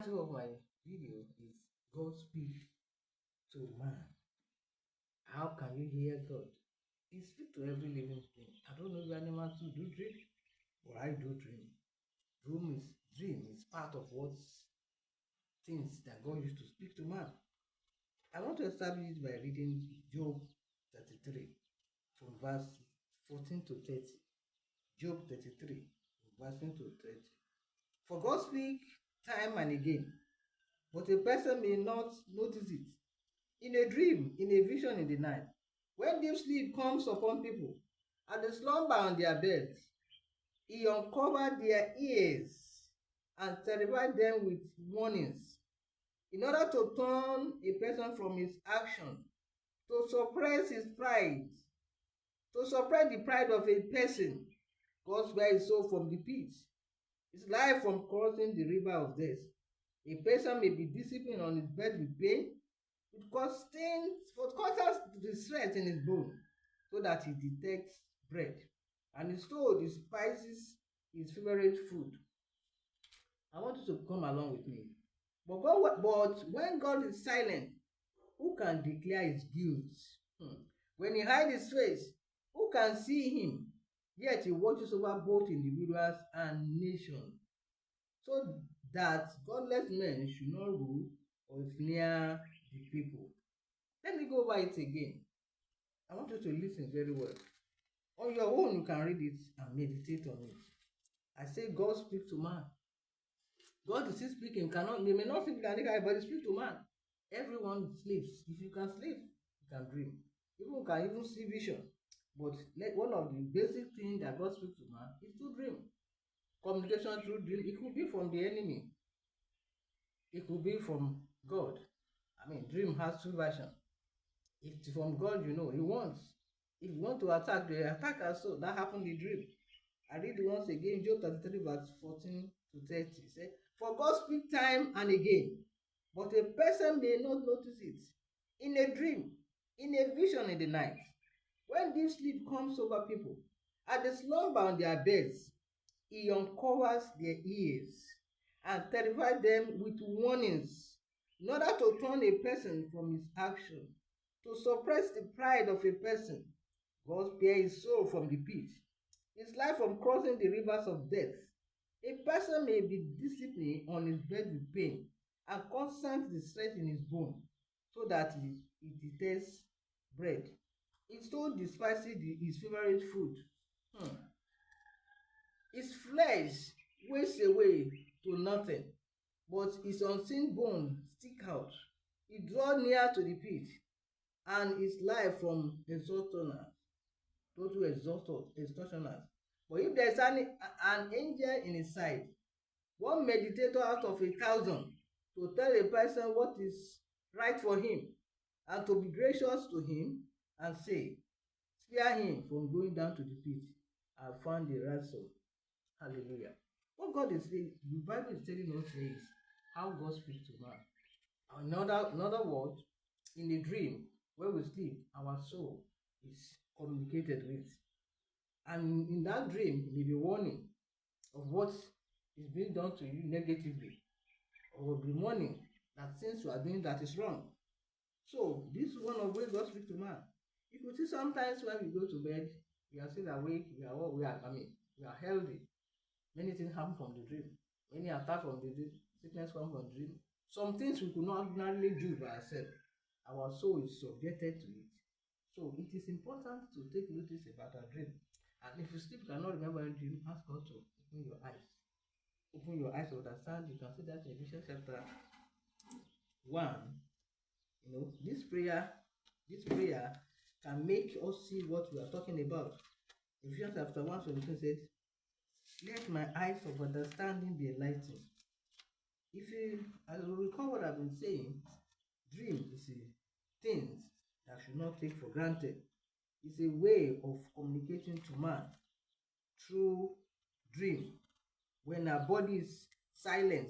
Title of my video is God Speak to Man. How can you hear God? He speaks to every living thing. I don't know if animals too do dream, but I do dream. Dream is part of what things that God used to speak to man. I want to establish it by reading Job 33 from verse 14 to 30. Job 33 from verse 14 to 30. For God speak time and again, but a person may not notice it. In a dream, in a vision in the night, when deep sleep comes upon people, and they slumber on their beds, he uncovered their ears and terrified them with warnings, in order to turn a person from his action, to suppress his pride, to suppress the pride of a person. God spare his soul from the pit, his life from crossing the river of death. A person may be disciplined on his bed with pain, with constant distress in his bone, so that he detects bread, and his soul despises his favorite food. I want you to come along with me. But when God is silent, who can declare his guilt? When he hides his face, who can see him? Yet he watches over both individuals and nations, so that godless men should not rule or snare the people. Let me go over it again. I want you to listen very well. On your own, you can read it and meditate on it. I say God speaks to man. God is still speaking. He may not speak like that, but he speaks to man. Everyone sleeps. If you can sleep, you can dream. You can even see vision. But one of the basic things that God speaks to man is to dream. Communication through dream. It could be from the enemy. It could be from God. Dream has two versions. If it's from God, he wants. If you want to attack, they attack us. So that happened in the dream. I read it once again, Job 33, verse 14 to 30. It says, for God speaks time and again, but a person may not notice it. In a dream, in a vision in the night, when deep sleep comes over people, and they slumber on their beds, he uncovers their ears and terrifies them with warnings, in order to turn a person from his action, to suppress the pride of a person. God spare his soul from the pit, his life from crossing the rivers of death. A person may be disciplined on his bed with pain and constant distress in his bone, so that he detests bread. His soul despises his favorite food. His flesh wastes away to nothing, but his unseen bones stick out. He draws near to the pit, and his life from extortioners, extortioners. But if there is an angel in his side, one meditator out of 1,000, to tell a person what is right for him, and to be gracious to him, and say, spare him from going down to the pit, I found the ransom. Hallelujah. What God is saying, the Bible is telling us is how God speaks to man. Another word, in a dream, when we sleep, our soul is communicated with. And in that dream, it may be warning of what is being done to you negatively, or will be warning that things you are doing that is wrong. So this is one of ways God speaks to man. You could see sometimes when we go to bed, we are still awake, we are healthy. Many things happen from the dream. Many attacks from the dream. Sickness come from the dream. Some things we could not ordinarily do by ourselves. Our soul is subjected to it. So it is important to take notice about our dream. And if you still cannot remember your dream, ask God to open your eyes. Open your eyes to understand. You can see that in Ephesians chapter 1. This prayer can make us see what we are talking about. Ephesians chapter 1:17 says, let my eyes of understanding be enlightened. If you recall what I've been saying, dream is a thing that should not take for granted. It's a way of communicating to man through dream. When our body is silent,